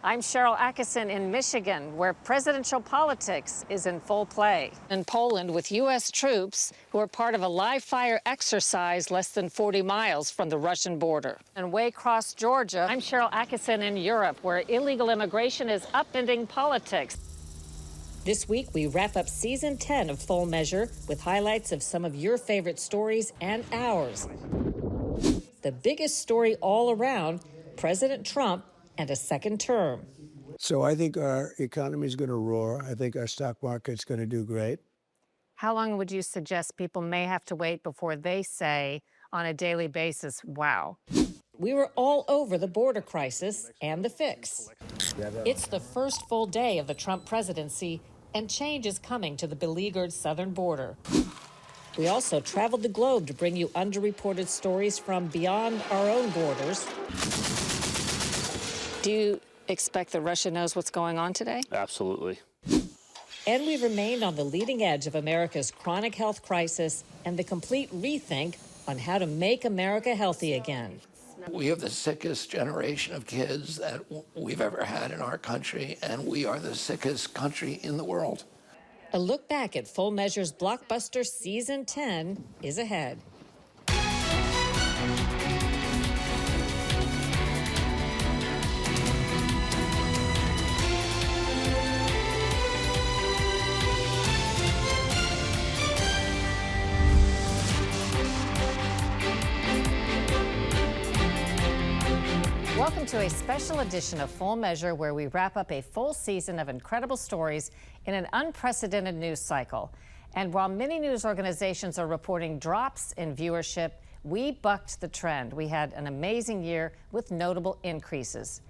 I'm Sharyl Attkisson in Michigan, where presidential politics is in full play. In Poland, with U.S. troops who are part of a live-fire exercise less than 40 miles from the Russian border. And way across Georgia, I'm Sharyl Attkisson in Europe, where illegal immigration is upending politics. This week, we wrap up Season 10 of Full Measure with highlights of some of your favorite stories and ours. The biggest story all around, President Trump and a second term. So I think our economy is going to roar. I think our stock market's going to do great. How long would you suggest people may have to wait before they say on a daily basis, wow? We were all over the border crisis and the fix. It's the first full day of the Trump presidency, and change is coming to the beleaguered southern border. We also traveled the globe to bring you underreported stories from beyond our own borders. Do you expect that Russia knows what's going on today? Absolutely. And we've remained on the leading edge of America's chronic health crisis and the complete rethink on how to make America healthy again. We have the sickest generation of kids that we've ever had in our country, and we are the sickest country in the world. A look back at Full Measure's blockbuster Season 10 is ahead. Welcome to a special edition of Full Measure, where we wrap up a full season of incredible stories in an unprecedented news cycle. And while many news organizations are reporting drops in viewership, we bucked the trend. We had an amazing year with notable increases.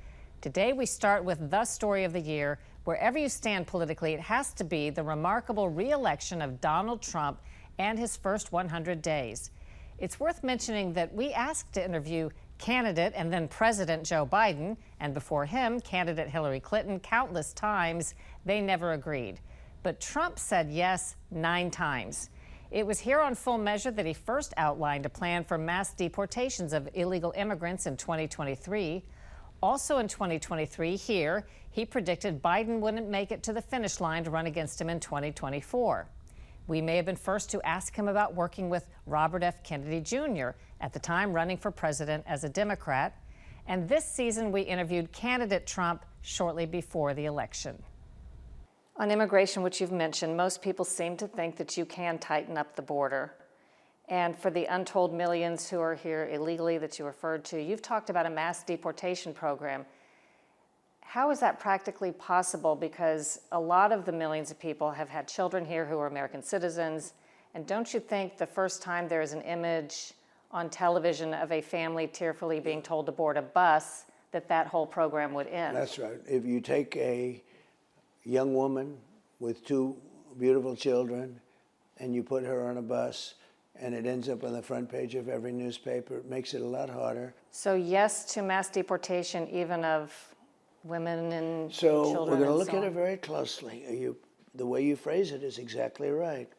Today, we start with the story of the year. Wherever you stand politically, it has to be the remarkable re-election of Donald Trump and his first 100 days. It's worth mentioning that we asked to interview candidate and then President Joe Biden, and before him, candidate Hillary Clinton, countless times. They never agreed. But Trump said yes 9 times. It was here on Full Measure that he first outlined a plan for mass deportations of illegal immigrants in 2023. Also in 2023, here, he predicted Biden wouldn't make it to the finish line to run against him in 2024. We may have been first to ask him about working with Robert F. Kennedy Jr., at the time running for president as a Democrat. And this season, we interviewed candidate Trump shortly before the election. On immigration, which you've mentioned, most people seem to think that you can tighten up the border. And for the untold millions who are here illegally that you referred to, you've talked about a mass deportation program. How is that practically possible? Because a lot of the millions of people have had children here who are American citizens. And don't you think the first time there is an image on television of a family tearfully being told to board a bus, that whole program would end? That's right. If you take a young woman with 2 beautiful children and you put her on a bus and it ends up on the front page of every newspaper, it makes it a lot harder. So yes to mass deportation, even of women and children. So we're going to look at it very closely. The way you phrase it is exactly right.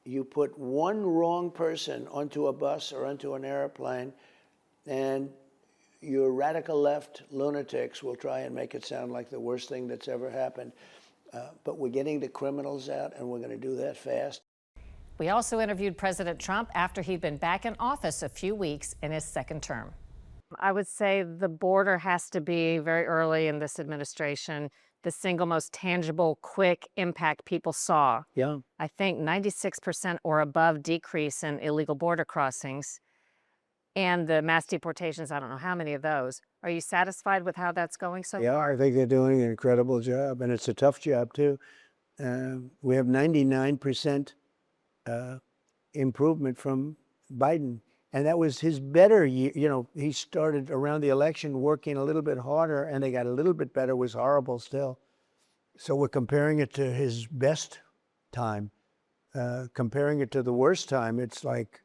You put one wrong person onto a bus or onto an airplane, and your radical left lunatics will try and make it sound like the worst thing that's ever happened. But we're getting the criminals out, and we're going to do that fast. We also interviewed President Trump after he'd been back in office a few weeks in his second term. I would say the border has to be, very early in this administration, the single most tangible, quick impact people saw. Yeah. I think 96% or above decrease in illegal border crossings. And the mass deportations, I don't know how many of those. Are you satisfied with how that's going so far? Yeah, I think they're doing an incredible job, and it's a tough job, too. We have 99% improvement from Biden. And that was his better year. You know, he started around the election working a little bit harder, and they got a little bit better. It was horrible still. So we're comparing it to his best time. Comparing it to the worst time, it's like,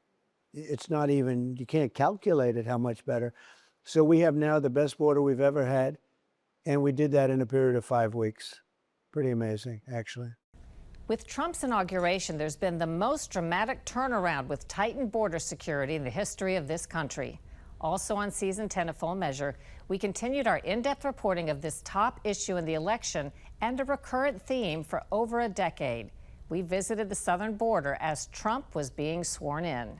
it's not even, you can't calculate it how much better. So we have now the best border we've ever had, and we did that in a period of 5 weeks. Pretty amazing, actually. With Trump's inauguration, there's been the most dramatic turnaround with tightened border security in the history of this country. Also on season 10 of Full Measure, we continued our in-depth reporting of this top issue in the election and a recurrent theme for over a decade. We visited the southern border as Trump was being sworn in.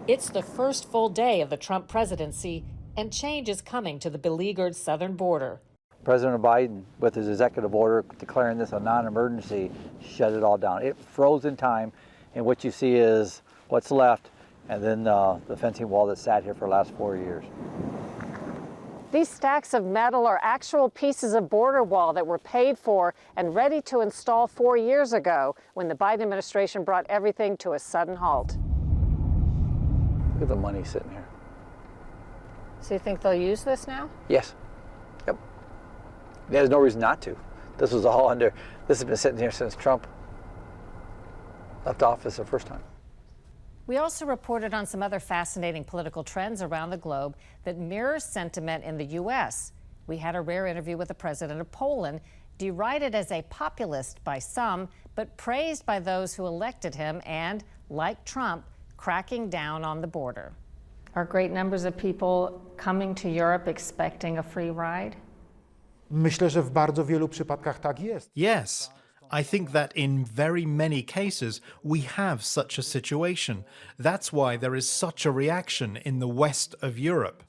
It's the first full day of the Trump presidency, and change is coming to the beleaguered southern border. President Biden, with his executive order declaring this a non-emergency, shut it all down. It froze in time, and what you see is what's left, and then the fencing wall that sat here for the last 4 years. These stacks of metal are actual pieces of border wall that were paid for and ready to install 4 years ago when the Biden administration brought everything to a sudden halt. Look at the money sitting here. So you think they'll use this now? Yes. Yep. There's no reason not to. This was all under, this has been sitting here since Trump left office the first time. We also reported on some other fascinating political trends around the globe that mirror sentiment in the U.S. We had a rare interview with the president of Poland, derided as a populist by some, but praised by those who elected him and, like Trump, cracking down on the border. Are great numbers of people coming to Europe expecting a free ride? Myślę, że w bardzo wielu przypadkach tak jest. Yes, I think that in very many cases we have such a situation. That's why there is such a reaction in the west of Europe.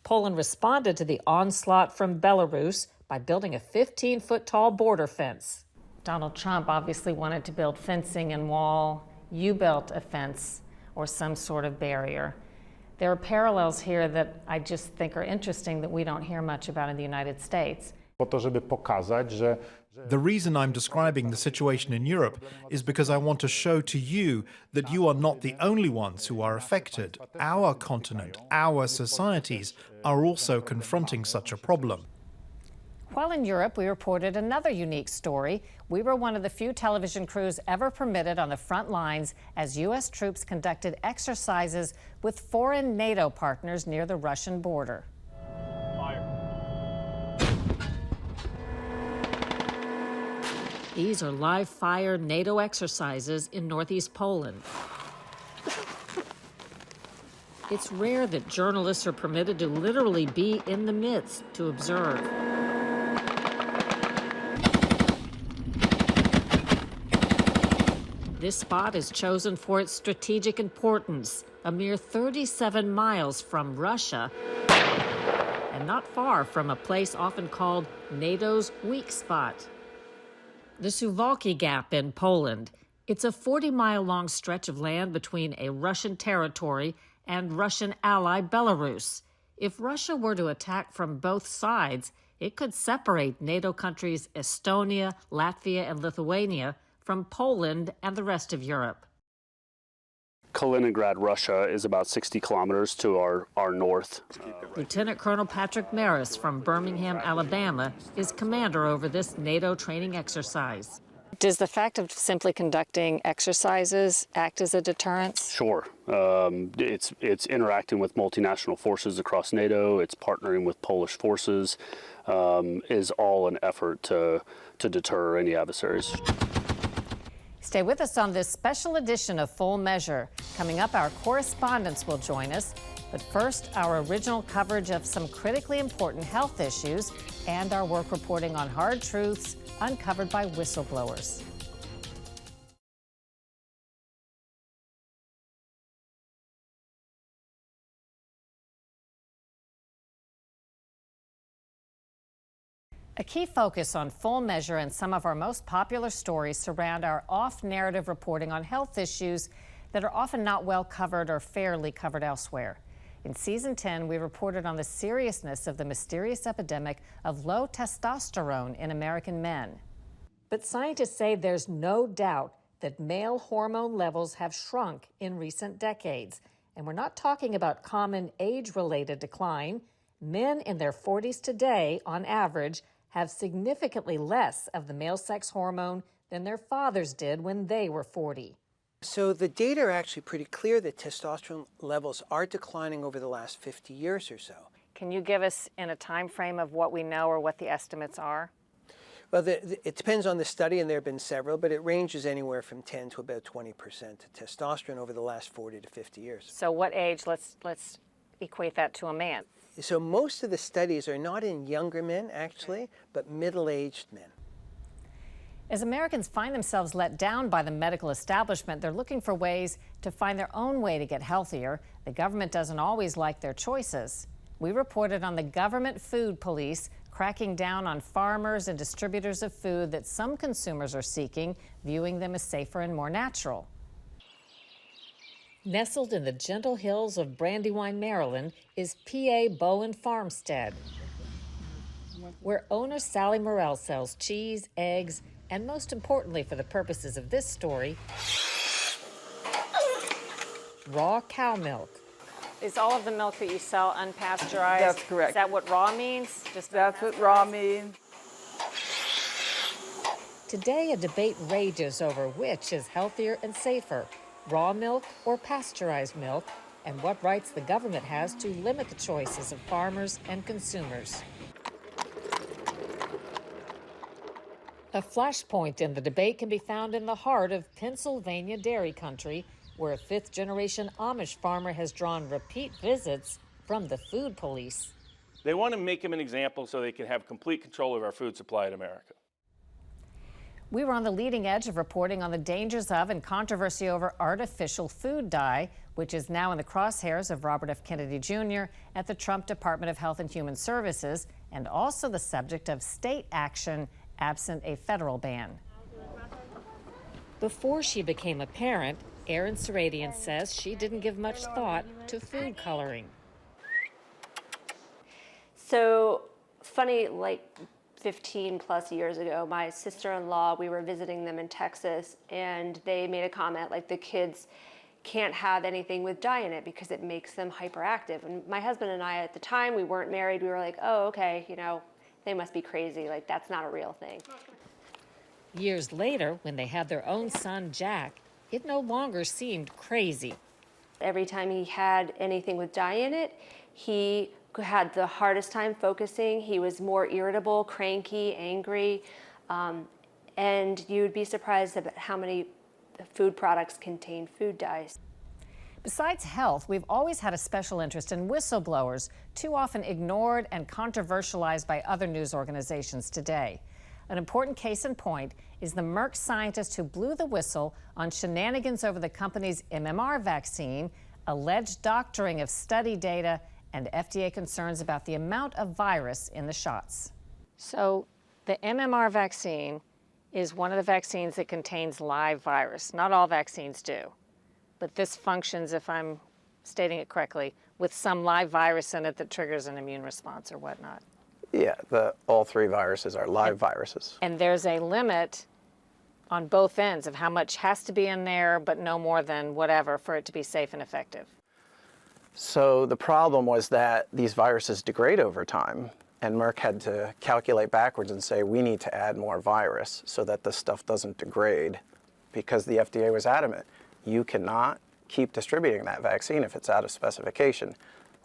Poland responded to the onslaught from Belarus by building a 15-foot-tall border fence. Donald Trump obviously wanted to build fencing and wall. You built a fence or some sort of barrier. There are parallels here that I just think are interesting that we don't hear much about in the United States. Po to, żeby pokazać, że The reason I'm describing the situation in Europe is because I want to show to you that you are not the only ones who are affected. Our continent, our societies are also confronting such a problem. While in Europe, we reported another unique story. We were one of the few television crews ever permitted on the front lines as U.S. troops conducted exercises with foreign NATO partners near the Russian border. These are live-fire NATO exercises in northeast Poland. It's rare that journalists are permitted to literally be in the midst to observe. This spot is chosen for its strategic importance, a mere 37 miles from Russia, and not far from a place often called NATO's weak spot. The Suwalki Gap in Poland. It's a 40-mile-long stretch of land between a Russian territory and Russian ally Belarus. If Russia were to attack from both sides, it could separate NATO countries Estonia, Latvia, and Lithuania from Poland and the rest of Europe. Kaliningrad, Russia, is about 60 kilometers to our north. Lieutenant Colonel Patrick Maris from Birmingham, Alabama, is commander over this NATO training exercise. Does the fact of simply conducting exercises act as a deterrence? Sure. It's interacting with multinational forces across NATO. It's partnering with Polish forces. Is all an effort to deter any adversaries. Stay with us on this special edition of Full Measure. Coming up, our correspondents will join us. But first, our original coverage of some critically important health issues and our work reporting on hard truths uncovered by whistleblowers. A key focus on Full Measure and some of our most popular stories surround our off-narrative reporting on health issues that are often not well covered or fairly covered elsewhere. In Season 10, we reported on the seriousness of the mysterious epidemic of low testosterone in American men. But scientists say there's no doubt that male hormone levels have shrunk in recent decades. And we're not talking about common age-related decline. Men in their 40s today, on average, have significantly less of the male sex hormone than their fathers did when they were 40. So the data are actually pretty clear that testosterone levels are declining over the last 50 years or so. Can you give us in a time frame of what we know or what the estimates are? Well, it depends on the study, and there have been several, but it ranges anywhere from 10 to about 20% testosterone over the last 40 to 50 years. So what age? Let's equate that to a man. So most of the studies are not in younger men, actually, but middle-aged men. As Americans find themselves let down by the medical establishment, they're looking for ways to find their own way to get healthier. The government doesn't always like their choices. We reported on the government food police cracking down on farmers and distributors of food that some consumers are seeking, viewing them as safer and more natural. Nestled in the gentle hills of Brandywine, Maryland, is P.A. Bowen Farmstead, where owner Sally Murrow sells cheese, eggs, and most importantly for the purposes of this story, raw cow milk. Is all of the milk that you sell unpasteurized? That's correct. Is that what raw means? That's what raw means. Today, a debate rages over which is healthier and safer, raw milk or pasteurized milk, and what rights the government has to limit the choices of farmers and consumers. A flashpoint in the debate can be found in the heart of Pennsylvania dairy country, where a fifth-generation Amish farmer has drawn repeat visits from the food police. They want to make him an example so they can have complete control of our food supply in America. We were on the leading edge of reporting on the dangers of and controversy over artificial food dye, which is now in the crosshairs of Robert F. Kennedy Jr. at the Trump Department of Health and Human Services, and also the subject of state action absent a federal ban. Before she became a parent, Erin Seradian says she didn't give much thought to food coloring. So funny, like 15 plus years ago, my sister-in-law, we were visiting them in Texas, and they made a comment like the kids can't have anything with dye in it because it makes them hyperactive. And my husband and I, at the time, we weren't married, we were like, oh, okay, you know, they must be crazy, like that's not a real thing. Years later, when they had their own son, Jack, it no longer seemed crazy. Every time he had anything with dye in it, he had the hardest time focusing. He was more irritable, cranky, angry, and you'd be surprised about how many food products contain food dyes. Besides health, we've always had a special interest in whistleblowers, too often ignored and controversialized by other news organizations today. An important case in point is the Merck scientist who blew the whistle on shenanigans over the company's MMR vaccine, alleged doctoring of study data, and FDA concerns about the amount of virus in the shots. So the MMR vaccine is one of the vaccines that contains live virus. Not all vaccines do, but this functions, if I'm stating it correctly, with some live virus in it that triggers an immune response or whatnot. Yeah, all three viruses are live viruses. And there's a limit on both ends of how much has to be in there, but no more than whatever for it to be safe and effective. So the problem was that these viruses degrade over time, and Merck had to calculate backwards and say, we need to add more virus so that this stuff doesn't degrade, because the FDA was adamant. You cannot keep distributing that vaccine if it's out of specification.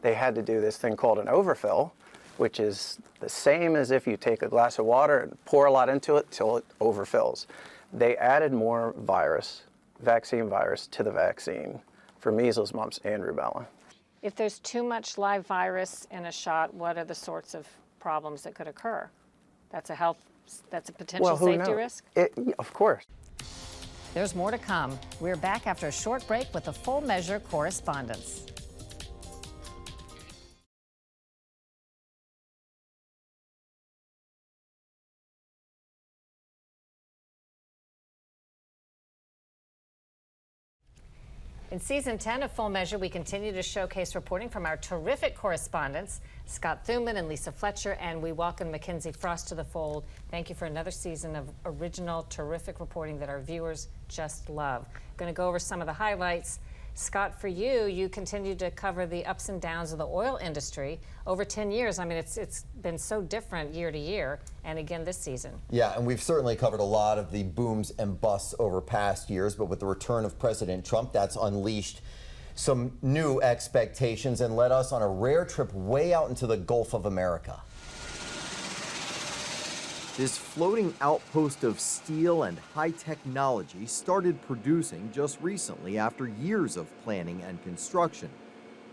They had to do this thing called an overfill, which is the same as if you take a glass of water and pour a lot into it till it overfills. They added more virus, vaccine virus, to the vaccine for measles, mumps, and rubella. If there's too much live virus in a shot, what are the sorts of problems that could occur? That's a potential safety risk? Of course. There's more to come. We're back after a short break with the Full Measure correspondence. In Season 10 of Full Measure, we continue to showcase reporting from our terrific correspondents, Scott Thuman and Lisa Fletcher, and we welcome Mackenzie Frost to the fold. Thank you for another season of original, terrific reporting that our viewers just love. Going to go over some of the highlights. Scott, for you, you continue to cover the ups and downs of the oil industry over 10 years. I mean, it's been so different year to year, and again this season. Yeah, and we've certainly covered a lot of the booms and busts over past years, but with the return of President Trump, that's unleashed some new expectations and led us on a rare trip way out into the Gulf of America. This floating outpost of steel and high technology started producing just recently after years of planning and construction.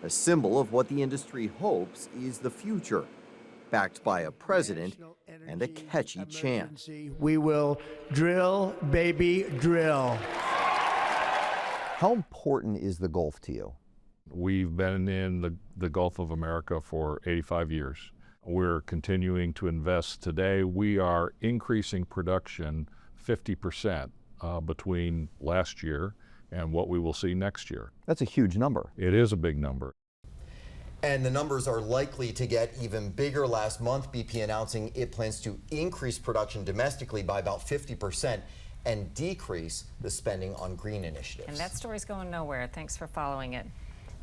A symbol of what the industry hopes is the future, backed by a president and a catchy chant. We will drill, baby, drill. How important is the Gulf to you? We've been in the Gulf of America for 85 years. We're continuing to invest today. We are increasing production 50% between last year and what we will see next year. That's a huge number. It is a big number. And the numbers are likely to get even bigger. Last month, BP announcing it plans to increase production domestically by about 50% and decrease the spending on green initiatives. And that story's going nowhere. Thanks for following it.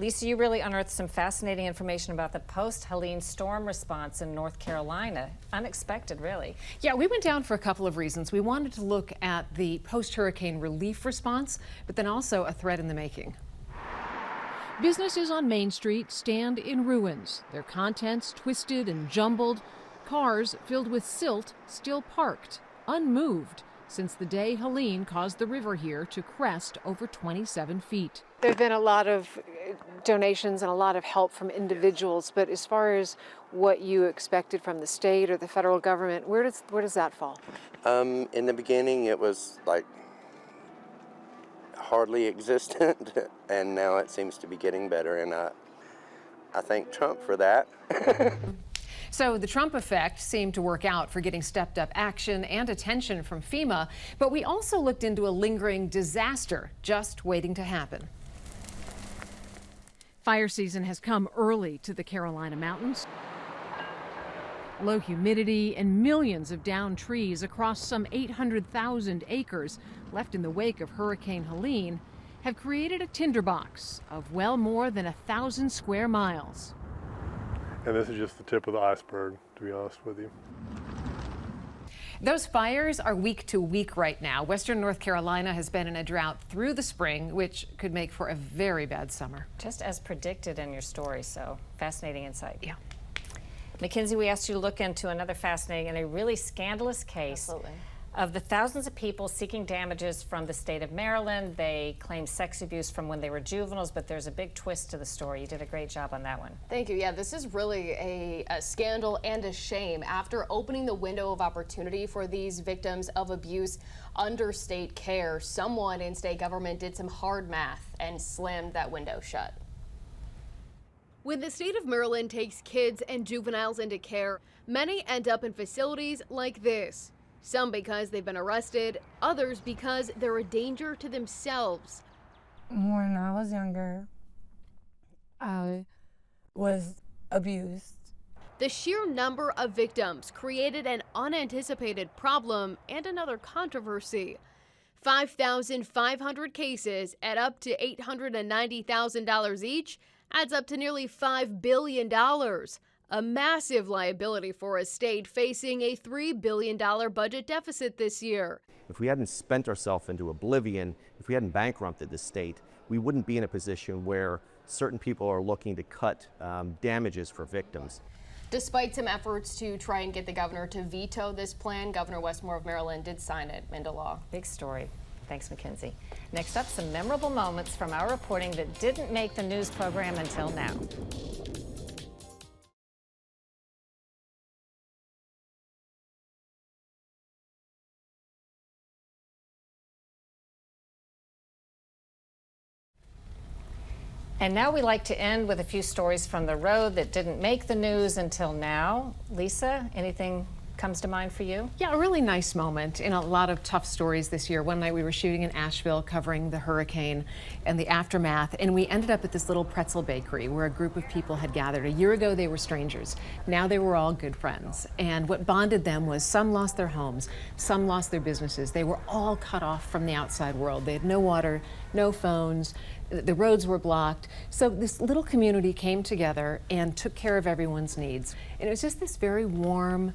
Lisa, you really unearthed some fascinating information about the post-Helene storm response in North Carolina. Unexpected, really. Yeah, we went down for a couple of reasons. We wanted to look at the post-hurricane relief response, but then also a threat in the making. Businesses on Main Street stand in ruins, their contents twisted and jumbled, cars filled with silt still parked, unmoved, since the day Helene caused the river here to crest over 27 feet. There have been a lot of donations and a lot of help from individuals, but as far as what you expected from the state or the federal government, where does that fall? In the beginning, it was like hardly existent, and now it seems to be getting better, and I thank Trump for that. So the Trump effect seemed to work out for getting stepped up action and attention from FEMA, but we also looked into a lingering disaster just waiting to happen. Fire season has come early to the Carolina mountains. Low humidity and millions of downed trees across some 800,000 acres left in the wake of Hurricane Helene have created a tinderbox of well more than 1,000 square miles. And this is just the tip of the iceberg, to be honest with you. Those fires are week to week right now. Western North Carolina has been in a drought through the spring, which could make for a very bad summer. Just as predicted in your story, so fascinating insight. Yeah. Mackenzie, we asked you to look into another fascinating and a really scandalous case of the thousands of people seeking damages from the state of Maryland. They claim sex abuse from when they were juveniles, but there's a big twist to the story. You did a great job on that one. Thank you. Yeah, this is really a scandal and a shame. After opening the window of opportunity for these victims of abuse under state care, someone in state government did some hard math and slammed that window shut. When the state of Maryland takes kids and juveniles into care, many end up in facilities like this. Some because they've been arrested, others because they're a danger to themselves. When I was younger, I was abused. The sheer number of victims created an unanticipated problem and another controversy. 5,500 cases at up to $890,000 each adds up to nearly $5 billion. A massive liability for a state facing a $3 billion budget deficit this year. If we hadn't spent ourselves into oblivion, if we hadn't bankrupted the state, we wouldn't be in a position where certain people are looking to cut damages for victims. Despite some efforts to try and get the governor to veto this plan, Governor Westmore of Maryland did sign it into law. Big story. Thanks, Mackenzie. Next up, some memorable moments from our reporting that didn't make the news program until now. And now we like to end with a few stories from the road that didn't make the news until now. Lisa, anything comes to mind for you? Yeah, a really nice moment in a lot of tough stories this year. One night we were shooting in Asheville covering the hurricane and the aftermath, and we ended up at this little pretzel bakery where a group of people had gathered. A year ago they were strangers. Now they were all good friends. And what bonded them was some lost their homes, some lost their businesses. They were all cut off from the outside world. They had no water, no phones. The roads were blocked. So this little community came together and took care of everyone's needs. And it was just this very warm,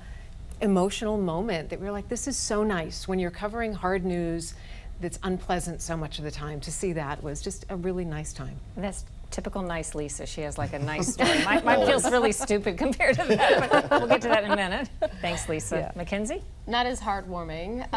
emotional moment that we were like, this is so nice. When you're covering hard news that's unpleasant so much of the time, to see that was just a really nice time. And that's Typical nice Lisa. She has like a nice story. Mine feels really stupid compared to that, but we'll get to that in a minute. Thanks, Lisa. Yeah. Mackenzie? Not as heartwarming,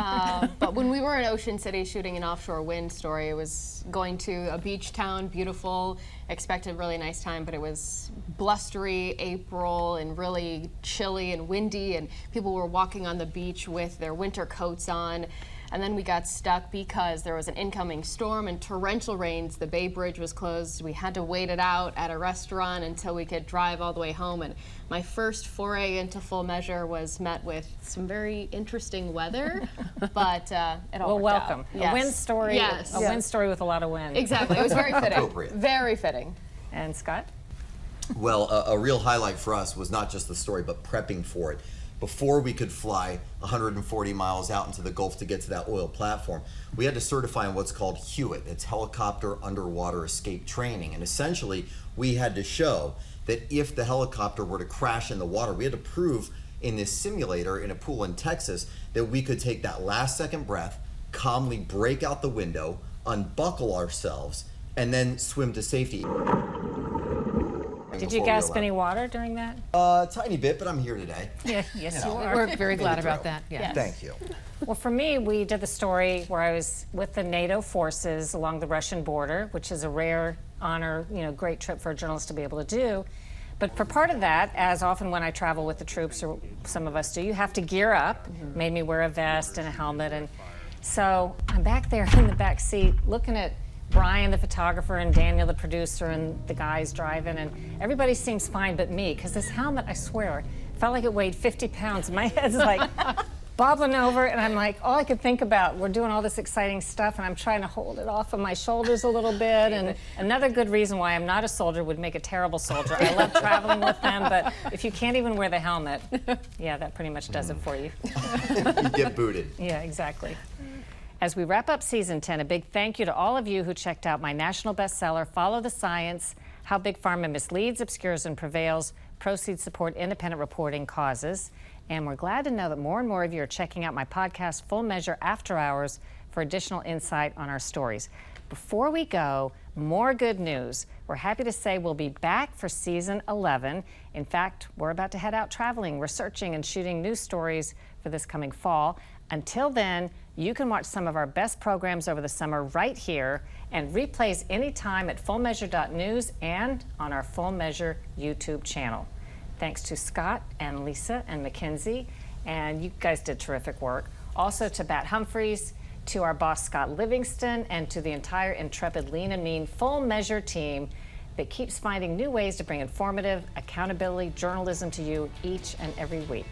but when we were in Ocean City shooting an offshore wind story, it was going to a beach town, beautiful, expected really nice time, but it was blustery April and really chilly and windy, and people were walking on the beach with their winter coats on. And then we got stuck because there was an incoming storm and torrential rains. The Bay Bridge was closed. We had to wait it out at a restaurant until we could drive all the way home. And my first foray into Full Measure was met with some very interesting weather, but it all worked welcome. out. Yes. A wind story. Yes. A wind story with a lot of wind. Exactly. It was very fitting. Appropriate. Very fitting. And Scott? Well, a real highlight for us was not just the story, but prepping for it. Before we could fly 140 miles out into the Gulf to get to that oil platform, we had to certify in what's called HUIT. It's Helicopter Underwater Escape Training. And essentially, we had to show that if the helicopter were to crash in the water, we had to prove in this simulator in a pool in Texas that we could take that last second breath, calmly break out the window, unbuckle ourselves, and then swim to safety. Did you gasp any water during that? Tiny bit, but I'm here today. Yeah, yes, you are. We're very glad about that. Yeah. Yes. Thank you. Well, for me, we did the story where I was with the NATO forces along the Russian border, which is a rare honor, great trip for a journalist to be able to do. But for part of that, as often when I travel with the troops, or some of us do, you have to gear up. Made me wear a vest and a helmet. And so I'm back there in the back seat looking at Brian, the photographer, and Daniel, the producer, and the guys driving, and everybody seems fine but me, because this helmet, I swear, felt like it weighed 50 pounds. My head's like bobbling over, and I'm like, all I could think about, we're doing all this exciting stuff, and I'm trying to hold it off of my shoulders a little bit, and another good reason why I'm not a soldier, would make a terrible soldier. I love traveling with them, but if you can't even wear the helmet, yeah, that pretty much does it for you. You get booted. Yeah, exactly. As we wrap up season 10, a big thank you to all of you who checked out my national bestseller, Follow the Science, How Big Pharma Misleads, Obscures, and Prevails. Proceeds support independent reporting causes. And we're glad to know that more and more of you are checking out my podcast, Full Measure After Hours, for additional insight on our stories. Before we go, more good news. We're happy to say we'll be back for season 11. In fact, we're about to head out traveling, researching, and shooting new stories for this coming fall. Until then, you can watch some of our best programs over the summer right here, and replays anytime at fullmeasure.news and on our Full Measure YouTube channel. Thanks to Scott and Lisa and Mackenzie, and you guys did terrific work. Also to Bat Humphreys, to our boss Scott Livingston, and to the entire intrepid Lean and Mean Full Measure team that keeps finding new ways to bring informative, accountability journalism to you each and every week.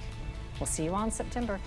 We'll see you all in September.